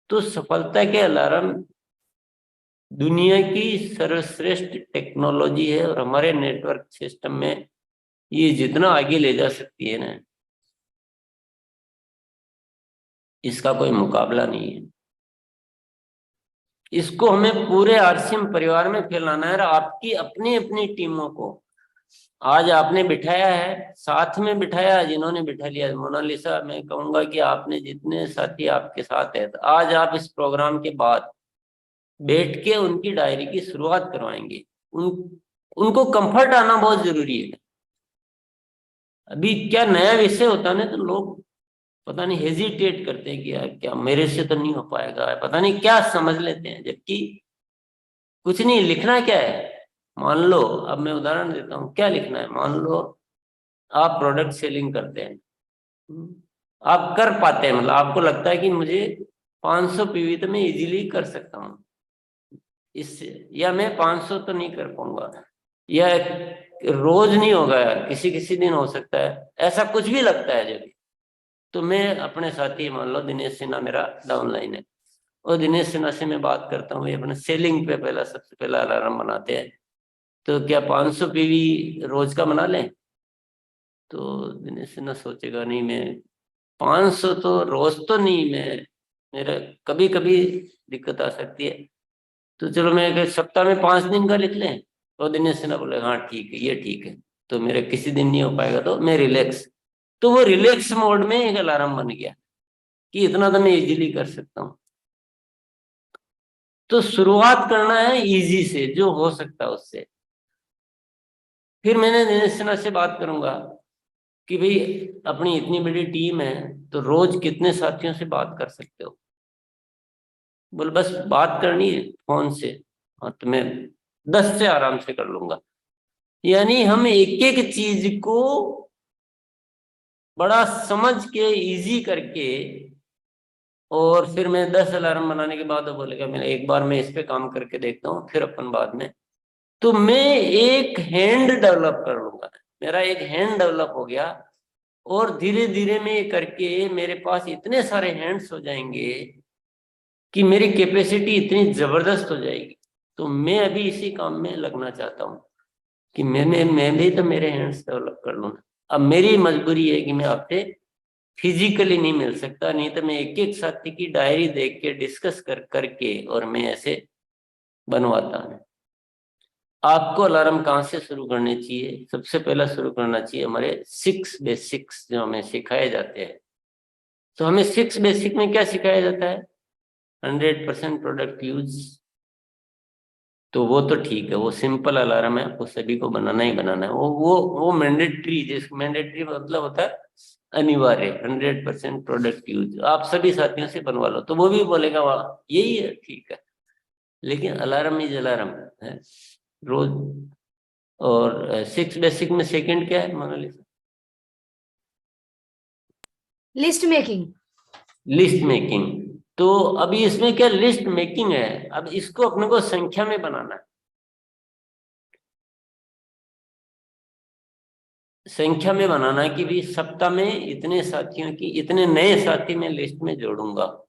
तो सफलता के अलार्म दुनिया की सर्वश्रेष्ठ टेक्नोलॉजी है, और हमारे नेटवर्क सिस्टम में ये जितना आगे ले जा सकती है ना, इसका कोई मुकाबला नहीं है। इसको हमें पूरे आरसीएम परिवार में फैलाना है, और आपकी अपनी अपनी टीमों को आज आपने बिठाया है, साथ में बिठाया है, जिन्होंने बिठा लिया। मोनालिसा, मैं कहूंगा कि आपने जितने साथी आपके साथ है, तो आज आप इस प्रोग्राम के बाद बैठ के उनकी डायरी की शुरुआत करवाएंगे। उनको कंफर्ट आना बहुत जरूरी है। अभी क्या नया विषय होता है ना, तो लोग पता नहीं हेजिटेट करते हैं कि यार क्या मेरे से तो नहीं हो पाएगा, पता नहीं क्या समझ लेते हैं, जबकि कुछ नहीं। लिखना क्या है? मान लो, अब मैं उदाहरण देता हूँ, क्या लिखना है? मान लो आप प्रोडक्ट सेलिंग करते हैं, आप कर पाते हैं, मतलब आपको लगता है कि मुझे 500 पीवी तो मैं इजीली कर सकता हूँ इससे, या मैं 500 तो नहीं कर पाऊंगा, या रोज नहीं होगा, किसी किसी दिन हो सकता है, ऐसा कुछ भी लगता है जब, तो मैं अपने साथी, मान लो दिनेश सिन्हा मेरा डाउनलाइन है, और दिनेश सिन्हा से मैं बात करता हूँ, ये अपने सेलिंग पे पहला, सबसे पहला अलार्म बनाते हैं, तो क्या 500 पीवी रोज का बना लें? तो दिनेश सिन्हा सोचेगा नहीं, मैं 500 तो रोज तो नहीं, मैं मेरा कभी कभी दिक्कत आ सकती है, तो चलो मैं एक सप्ताह में 5 दिन का लिख लें, तो दिनेश सिन्हा बोले हाँ ठीक है, ये ठीक है, तो मेरे किसी दिन नहीं हो पाएगा तो मैं रिलैक्स। तो वो रिलैक्स मोड में एक अलार्म बन गया कि इतना तो मैं इजीली कर सकता हूँ। तो शुरुआत करना है इजी से, जो हो सकता है उससे। फिर मैंने दिनेश सिन्हा से बात करूंगा कि भाई अपनी इतनी बड़ी टीम है, तो रोज कितने साथियों से बात कर सकते हो? बोले बस बात करनी है फोन से। हाँ तो मैं 10 से आराम से कर लूंगा। यानी हम एक एक चीज को बड़ा समझ के इजी करके, और फिर मैं 10 अलार्म बनाने के बाद वो बोलेगा मैं एक बार मैं इस पे काम करके देखता हूँ, फिर अपन बाद में। तो मैं एक हैंड डेवलप कर लूंगा, मेरा एक हैंड डेवलप हो गया, और धीरे धीरे में ये करके मेरे पास इतने सारे हैंड्स हो जाएंगे कि मेरी कैपेसिटी इतनी जबरदस्त हो जाएगी। तो मैं अभी इसी काम में लगना चाहता हूँ कि मैं भी तो मेरे हैंड्स डेवलप कर लूँ। अब मेरी मजबूरी है कि मैं आपसे फिजिकली नहीं मिल सकता, नहीं तो मैं एक एक साथी की डायरी देख के डिस्कस करके और मैं ऐसे बनवाता हूँ। आपको अलार्म कहाँ से शुरू करने चाहिए? सबसे पहला शुरू करना चाहिए हमारे 6 बेसिक्स जो हमें सिखाए जाते हैं। तो हमें 6 बेसिक में क्या सिखाया जाता है? 100% प्रोडक्ट यूज। तो वो तो ठीक है, वो सिंपल अलार्म है, वो सभी को बनाना ही बनाना है। वो मैंडेटरी, जिस मैंडेटरी मतलब होता है अनिवार्य, 100% प्रोडक्ट यूज आप सभी साथियों से बनवा लो। तो वो भी बोलेगा वाह यही है, ठीक है। लेकिन अलार्म इज अलार्म है रोज। और 6 बेसिक में सेकंड क्या है Monalisa? List making. List making. तो अभी इसमें क्या लिस्ट मेकिंग है, अब इसको अपने को संख्या में बनाना है। संख्या में बनाना है कि भी सप्ताह में इतने साथियों की, इतने नए साथी मैं लिस्ट में जोड़ूंगा,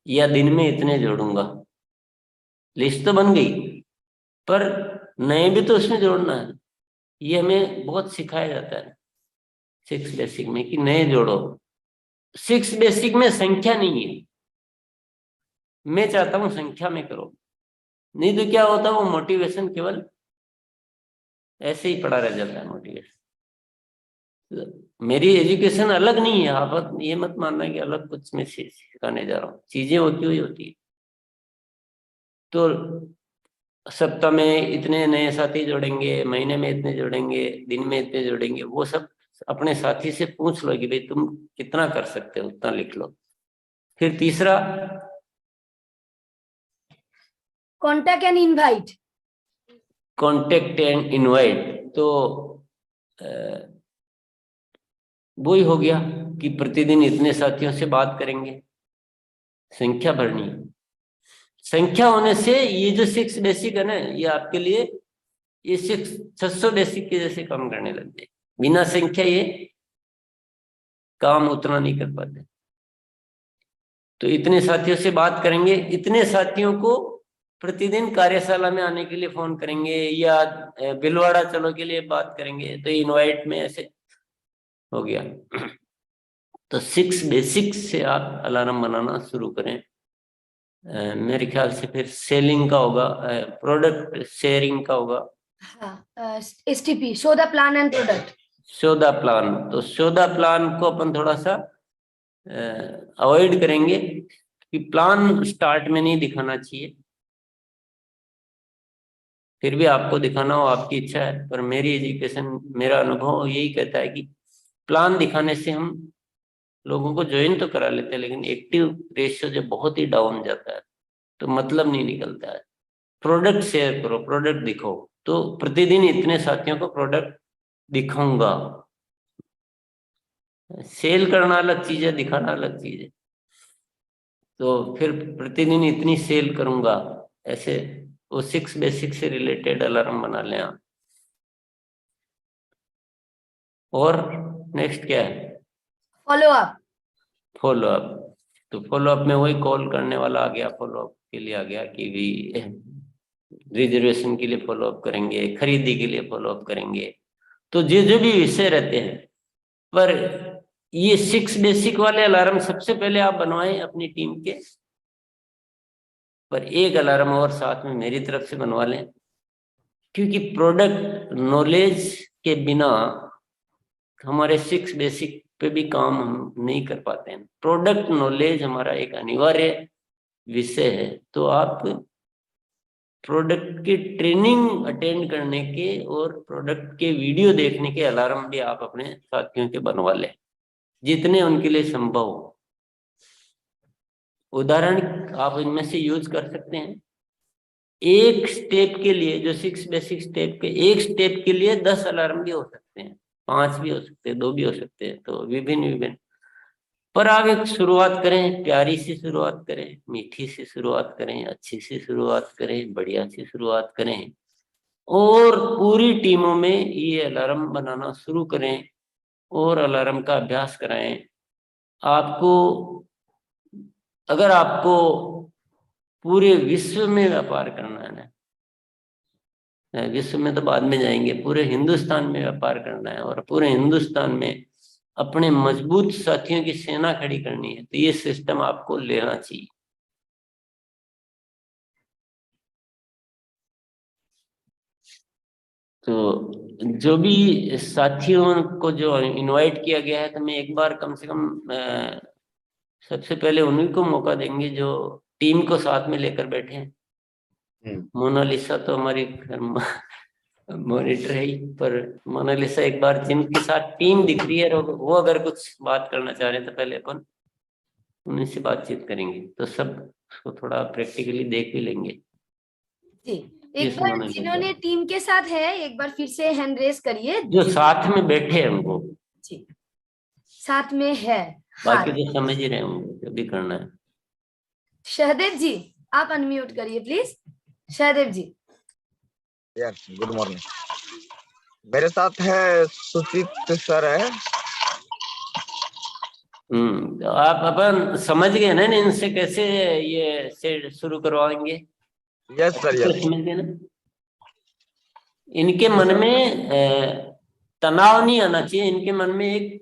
या दिन में इतने जोड़ूंगा। लिस्ट तो बन गई, पर नए भी तो उसमें जोड़ना है। ये हमें बहुत सिखाया जाता है 6 बेसिक में कि नए जोड़ो। 6 बेसिक में संख्या नहीं है, मैं चाहता हूं संख्या में करो। नहीं तो क्या होता है, वो मोटिवेशन केवल ऐसे ही पड़ा रह जाता है मोटिवेशन। मेरी एजुकेशन अलग नहीं है, आप ये मत मानना कि अलग कुछ मैं सिखाने जा रहा हूँ, चीजें होती हुई होती है। तो सप्ताह में इतने नए साथी जोड़ेंगे, महीने में इतने जोड़ेंगे, दिन में इतने जोड़ेंगे, वो सब अपने साथी से पूछ लो कि भाई तुम कितना कर सकते हो, उतना लिख लो। फिर तीसरा, contact and invite. Contact and invite. तो वो ही हो गया कि प्रतिदिन इतने साथियों से बात करेंगे, संख्या भरनी है। संख्या होने से ये जो 6 बेसिक है ना, ये आपके लिए ये 600 बेसिक के जैसे काम करने लग जाए। बिना संख्या ये काम उतना नहीं कर पाते। तो इतने साथियों से बात करेंगे, इतने साथियों को प्रतिदिन कार्यशाला में आने के लिए फोन करेंगे, या बिलवाड़ा चलो के लिए बात करेंगे, तो इनवाइट में ऐसे हो गया। तो 6 बेसिक्स से आप अलार्म बनाना शुरू करें। मेरे ख्याल से फिर सेलिंग का होगा, प्रोडक्ट शेयरिंग का होगा। हाँ, STP, show the plan and product. Show the plan. तो शो द प्लान को अपन थोड़ा सा अवॉइड करेंगे कि प्लान स्टार्ट में नहीं दिखाना चाहिए। फिर भी आपको दिखाना हो, आपकी इच्छा है, पर मेरी एजुकेशन, मेरा अनुभव यही कहता है कि प्लान दिखाने से हम लोगों को ज्वाइन तो करा लेते हैं, लेकिन एक्टिव रेशियो जो बहुत ही डाउन जाता है, तो मतलब नहीं निकलता है। प्रोडक्ट शेयर करो, प्रोडक्ट दिखाओ। तो प्रतिदिन इतने साथियों को प्रोडक्ट दिखाऊंगा। सेल करना अलग चीज है, दिखाना अलग चीज है। तो फिर प्रतिदिन इतनी सेल करूंगा, ऐसे वो 6 बेसिक से रिलेटेड अलार्म बना लें आप। और नेक्स्ट क्या है? Follow up. Follow up. तो फॉलो अप में वही कॉल करने वाला आ गया, फॉलो अप के लिए आ गया कि भी रिजर्वेशन के लिए फॉलो अप करेंगे, खरीदी के लिए फॉलो अप करेंगे। तो जो भी विषय रहते हैं, पर ये 6 बेसिक वाले अलार्म सबसे पहले आप बनवाएं अपनी टीम के, पर एक अलार्म और साथ में मेरी तरफ से बनवा लें क्योंकि प्रोडक्ट नॉलेज के बिना हमारे 6 बेसिक पे भी काम हम नहीं कर पाते हैं। प्रोडक्ट नॉलेज हमारा एक अनिवार्य विषय है। तो आप प्रोडक्ट की ट्रेनिंग अटेंड करने के और प्रोडक्ट के वीडियो देखने के अलार्म भी आप अपने साथियों के बनवा लें, जितने उनके लिए संभव हो। उदाहरण आप इनमें से यूज कर सकते हैं। एक स्टेप के लिए, जो 6 बेसिक स्टेप के, एक स्टेप के लिए 10 अलार्म भी हो सकते हैं, 5 भी हो सकते हैं, 2 भी हो सकते हैं। तो विभिन्न विभिन्न, पर आप एक शुरुआत करें, प्यारी सी शुरुआत करें, मीठी सी शुरुआत करें, अच्छी सी शुरुआत करें, बढ़िया सी शुरुआत करें, और पूरी टीमों में ये अलार्म बनाना शुरू करें और अलार्म का अभ्यास कराएं। आपको, अगर आपको पूरे विश्व में व्यापार करना है ना, विश्व में तो बाद में जाएंगे, पूरे हिंदुस्तान में व्यापार करना है और पूरे हिंदुस्तान में अपने मजबूत साथियों की सेना खड़ी करनी है, तो ये सिस्टम आपको लेना चाहिए। तो जो भी साथियों को जो इनवाइट किया गया है, तो मैं एक बार कम से कम सबसे पहले उन्हीं को मौका देंगे जो टीम को साथ में लेकर बैठे हैं। मोनालिसा तो हमारी मॉनिटर है ही, पर मोनालिसा एक बार जिनके साथ टीम दिख रही है, वो अगर कुछ बात करना चाह रहे हैं, तो पहले अपन उन्हीं से बातचीत करेंगे, तो सब उसको थोड़ा प्रैक्टिकली देख भी लेंगे। जी, एक बार जिन्होंने टीम के साथ है, एक बार फिर से हैंड रेस करिए। जो साथ में बैठे हैं उनको, जी, साथ में है। बाकी तो समझ ही रहे होंगे जो भी करना है। सहदेव जी, आप अनम्यूट करिए please. Sahdev ji. Yes, good morning. मेरे साथ है सुचित सर है। तो आप अपन समझ गए ना इनसे कैसे ये से शुरू करवाएंगे? Yes sir, yes. समझ गए ना? इनके मन में तनाव नहीं आना चाहिए, इनके मन में एक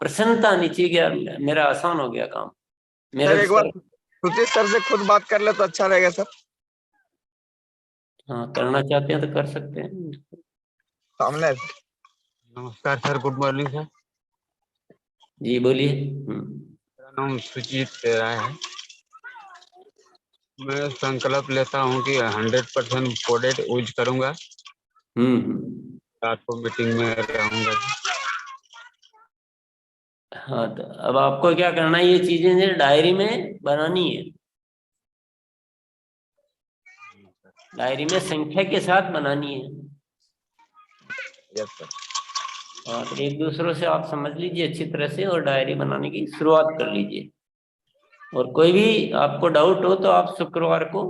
प्रसन्नता आनी चाहिए कि यार मेरा आसान हो गया काम। मेरा सर एक बार सुचित सर से खुद बात कर ले तो अच्छा रहेगा सर। हाँ, करना चाहते हैं तो कर सकते हैं। सामने। नमस्कार सर, गुड मॉर्निंग सर। जी बोलिए। मेरा नाम सुजीत राय है। मैं संकल्प लेता हूँ कि 100% प्रोडक्ट यूज करूंगा। रात को मीटिंग में रहूंगा। हाँ, तो अब आपको क्या करना है, ये चीजें डायरी में बनानी है। डायरी में संख्या के साथ बनानी है। Yes sir. हाँ, तो एक दूसरों से आप समझ लीजिए अच्छी तरह से और डायरी बनाने की शुरुआत कर लीजिए। और कोई भी आपको डाउट हो तो आप शुक्रवार को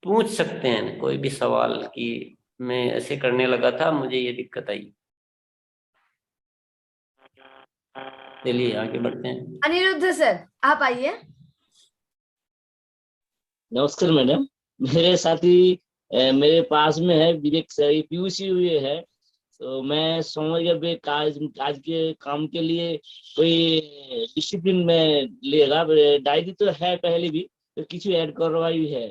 पूछ सकते हैं कोई भी सवाल कि मैं ऐसे करने लगा था, मुझे ये दिक्कत आई। चलिए आगे बढ़ते हैं। अनिरुद्ध सर, आप आइए। नमस्कार मैडम। मेरे साथी मेरे पास में है विवेक सर, पीयूसी हुए है। तो मैं समझ गया भी आज के काम के लिए कोई डिसिप्लिन में लेगा। डायरी तो है पहले भी, तो किसी ऐड करवाई है।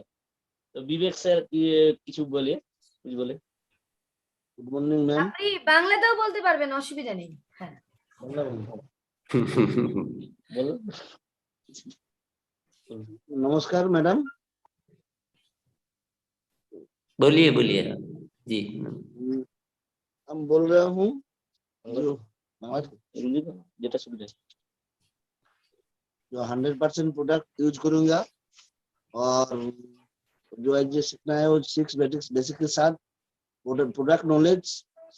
तो विवेक सर কিছু बोले, कुछ बोले। Good morning ma'am. আপনি বাংলাতেও বলতে পারবেন, অসুবিধা নেই। হ্যাঁ, बोलो। नमस्कार मैडम। बोलिए बोलिए जी। हम बोल रहा हूँ যেটা सुविधा जो 100% प्रोडक्ट यूज करूंगा, और जो आज सीखना है वो 6 बेसिक के साथ प्रोडक्ट नॉलेज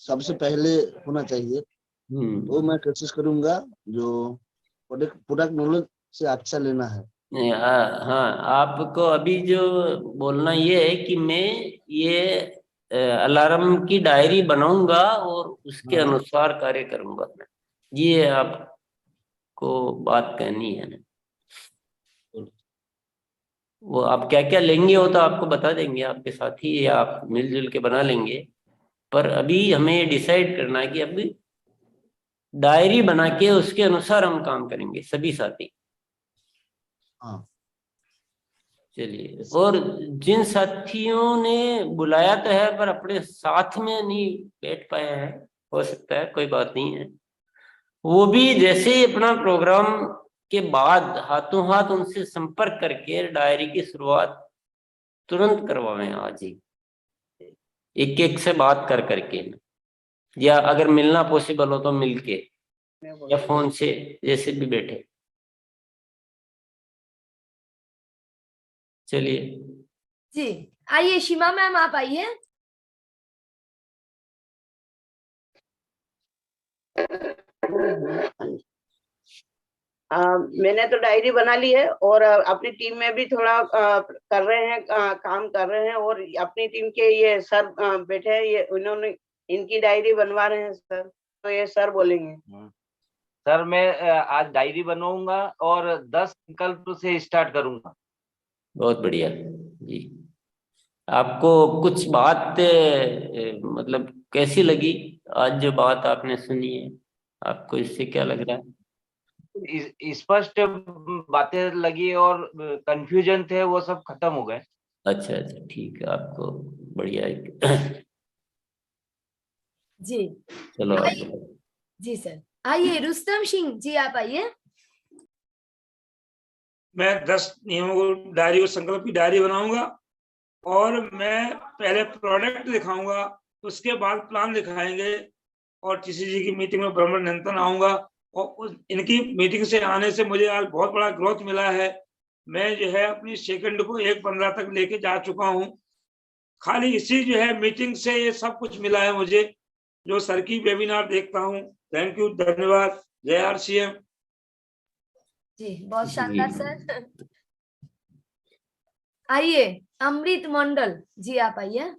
सबसे पहले होना चाहिए। वो मैं कोशिश करूंगा जो प्रोडक्ट नॉलेज से अच्छा लेना है। हाँ हाँ, आपको अभी जो बोलना ये है कि मैं ये अलार्म की डायरी बनाऊंगा और उसके अनुसार कार्य करूंगा, ये आपको बात कहनी है ना। वो आप क्या क्या लेंगे वो तो आपको बता देंगे आपके साथी, या आप मिलजुल के बना लेंगे। पर अभी हमें डिसाइड करना है कि अभी डायरी बना के उसके अनुसार हम काम करेंगे सभी साथी। हाँ, चलिए, और जिन साथियों ने बुलाया तो है पर अपने साथ में नहीं बैठ पाए हैं, हो सकता है, कोई बात नहीं है, वो भी जैसे ही अपना प्रोग्राम के बाद हाथों हाथ उनसे संपर्क करके डायरी की शुरुआत तुरंत करवाएं आज ही, एक एक से बात कर करके, या अगर मिलना पॉसिबल हो तो मिलके, या फोन से, जैसे भी बैठे। चलिए, जी आइए सीमा मैम, आप आइए। मैंने तो डायरी बना ली है और अपनी टीम में भी थोड़ा कर रहे हैं, काम कर रहे हैं, और अपनी टीम के ये सर बैठे हैं, ये उन्होंने इनकी डायरी बनवा रहे हैं सर, तो ये सर बोलेंगे। सर मैं आज डायरी बनवाऊंगा और 10 संकल्प से स्टार्ट करूंगा। बहुत बढ़िया जी। आपको कुछ बात मतलब कैसी लगी आज जो बात आपने सुनी है, आपको इससे क्या लग रहा है? स्पष्ट बातें लगी और कंफ्यूजन थे वो सब खत्म हो गए। अच्छा अच्छा, ठीक है, आपको बढ़िया है। जी चलो जी सर, आइए रुस्तम सिंह जी, आप आइए। मैं 10 नियमों को डायरी और संकल्प की डायरी बनाऊंगा और मैं पहले प्रोडक्ट दिखाऊंगा, उसके बाद प्लान दिखाएंगे और किसी जी की मीटिंग में ब्रह्म नियंत्रण आऊंगा, और इनकी मीटिंग से आने से मुझे आज बहुत बड़ा ग्रोथ मिला है। मैं जो है अपनी सेकंड को 1:15 तक लेके जा चुका हूं। खाली इसी जो है मीटिंग से ये सब कुछ मिला है मुझे, जो सर की वेबिनार देखता हूं। थैंक यू, धन्यवाद। जय RCM। जी बहुत शानदार सर। आइए अमृत मंडल जी, आप आइए।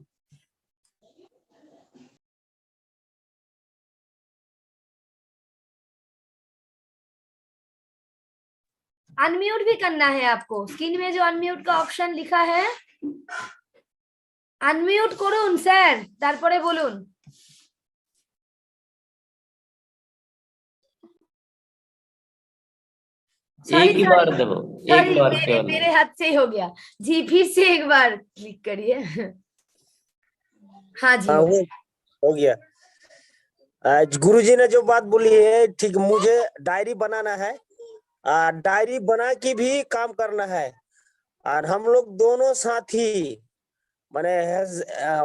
अनम्यूट भी करना है आपको, स्क्रीन में जो अनम्यूट का ऑप्शन लिखा है, अनम्यूट করুন স্যার, তারপরে বলুন। एक ही बार दबो, एक बार केवल। मेरे हाथ से ही हो गया जी, फिर से एक बार क्लिक करिए। हाँ जी, हो गया। आज गुरुजी ने जो बात बोली है ठीक, मुझे डायरी बनाना है, डायरी बना के भी काम करना है, और हम लोग दोनों साथी माने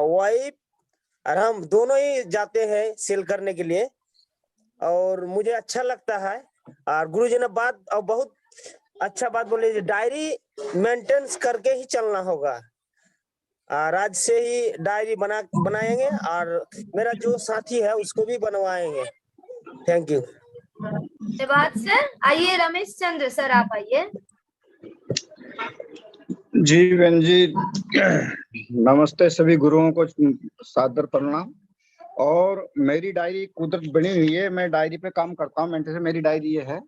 वाइफ और हम दोनों ही जाते हैं सेल करने के लिए, और मुझे अच्छा लगता है। और गुरुजी ने बात और बहुत अच्छा बात बोली, डायरी मेंटेनेंस करके ही चलना होगा, और आज से ही डायरी बनाएंगे, और मेरा जो साथी है उसको भी बनवाएंगे। Thank you. धन्यवाद सर। आइए रमेश चंद्र सर, आप आइए। जी बहन जी, नमस्ते। सभी गुरुओं को सादर प्रणाम। और मेरी डायरी कुदरत बनी हुई है, मैं डायरी पे काम करता हूँ, मेंटेन से मेरी डायरी ये है।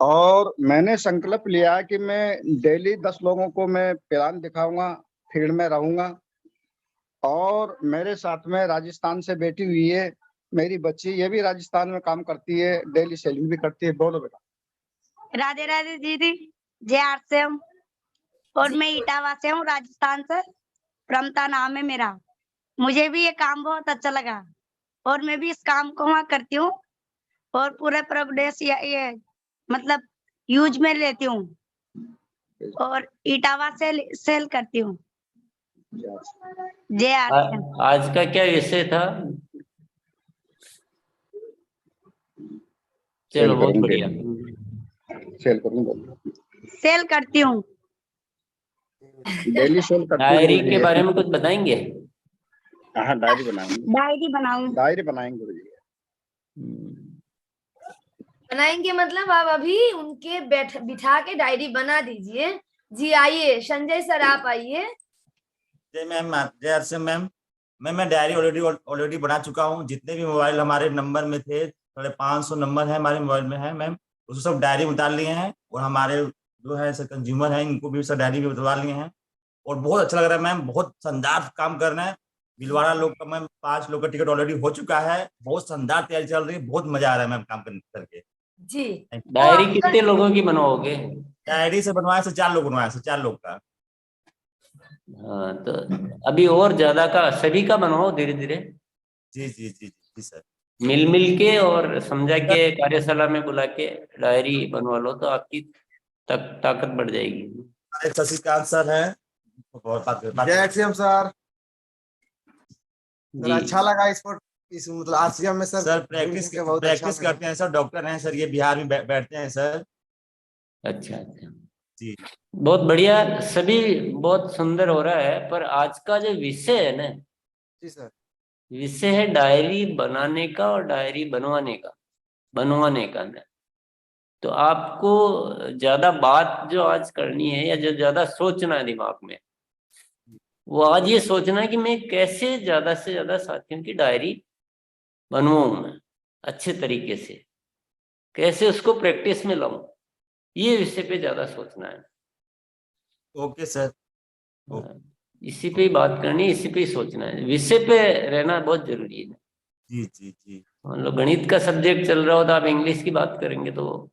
और मैंने संकल्प लिया कि मैं डेली 10 लोगों को मैं प्लान दिखाऊंगा, फील्ड में रहूंगा। और मेरे साथ में राजस्थान से बैठी हुई है मेरी बच्ची, ये भी राजस्थान में काम करती है, डेली सेलिंग भी करती है। बोलो बेटा। राधे राधे दीदी, जय RCM। और मैं इटावा से हूँ, राजस्थान से। प्रमता नाम है मेरा। मुझे भी ये काम बहुत अच्छा लगा और मैं भी इस काम को वहाँ करती हूँ और पूरे प्रदेश ये मतलब यूज में लेती हूँ और इटावा से सेल करती हूँ। जय RCM। आज का क्या विषय था? चलो बहुत बढ़िया। सेल करूंगा, सेल करती हूँ, डेली सेल करती हूँ। डायरी के बारे में कुछ बताएंगे? हाँ, डायरी बनाएंगे, डायरी बनाएंगे गुरुजी। बनाएंगे मतलब आप अभी उनके बिठा के डायरी बना दीजिए। जी आइए संजय सर, आप आइए। जय मैम, जय RCM मैम। मैं डायरी ऑलरेडी बना चुका हूँ। जितने भी मोबाइल हमारे नंबर में थे, 550 नंबर है हमारे मोबाइल में है मैम, उसको सब डायरी उतार लिए हैं। और हमारे जो है कंज्यूमर है, इनको भी सब डायरी भी उतरवा लिए हैं। और बहुत अच्छा लग रहा है मैम, बहुत शानदार काम कर रहे हैं। भीलवाड़ा लोग का मैम 5 लोग का टिकट ऑलरेडी हो चुका है। बहुत शानदार तैयारी चल रही है, बहुत मजा आ रहा है मैम काम करके। जी डायरी कितने लोगों की बनवाओगे? डायरी से बनवाए से 4 लोग बनवाए से 4 लोग का। हाँ, तो अभी और ज्यादा का सभी का बनवाओ धीरे धीरे, जी जी जी जी सर। मिल के और समझा के कार्यशाला में बुला के डायरी बनवा लो तो आपकी ताकत बढ़ जाएगी। शशिकांत सर है, बहुत बात जय XCM सर। जी। अच्छा लगा इस मतलब RCM में सर प्रैक्टिस बहुत अच्छा प्रैक्टिस करते हैं सर, डॉक्टर हैं सर, ये बिहार में बैठते हैं सर। अच्छा अच्छा जी बहुत बढ़िया, सभी बहुत सुंदर हो रहा है। पर आज का जो विषय है ना, जी सर, विषय है डायरी बनाने का और डायरी बनवाने का ना। तो आपको ज्यादा बात जो आज करनी है या जो ज्यादा सोचना है दिमाग में, वो आज ये सोचना है कि मैं कैसे ज्यादा से ज्यादा साथियों की डायरी बनवाऊं, मैं अच्छे तरीके से कैसे उसको प्रैक्टिस में लाऊं, ये विषय पे ज्यादा सोचना है। Okay sir. इसी पे ही बात करनी है, इसी पे ही सोचना है, विषय पे रहना बहुत जरूरी है। जी जी जी। मान लो गणित का सब्जेक्ट चल रहा हो तो आप इंग्लिश की बात करेंगे तो